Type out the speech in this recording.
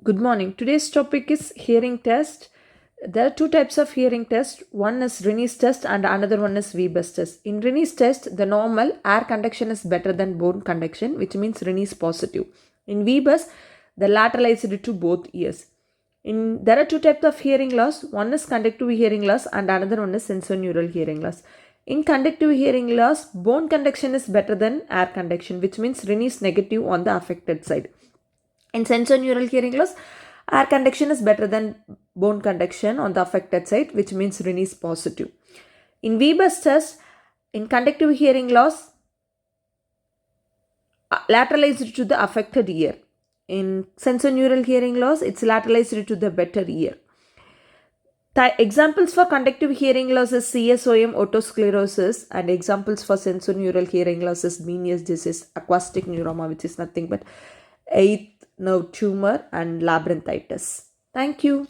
Good morning. Today's topic is hearing test. There are two types of hearing test. One is Rennie's test and another one is Weber's test. In Rennie's test, the normal air conduction is better than bone conduction, which means Rennie's positive. In Weber's, the lateralized to both ears. There are two types of hearing loss. One is conductive hearing loss and another one is sensorineural hearing loss. In conductive hearing loss, bone conduction is better than air conduction, which means Rennie's negative on the affected side. In sensorineural hearing loss, air conduction is better than bone conduction on the affected side, which means Rin is positive. In Weber's test, in conductive hearing loss, lateralized to the affected ear. In sensorineural hearing loss, it's lateralized to the better ear. The examples for conductive hearing loss is CSOM otosclerosis, and examples for sensorineural hearing loss is Meniere's disease, acoustic neuroma, which is nothing but eighth nerve tumor, and labyrinthitis. Thank you.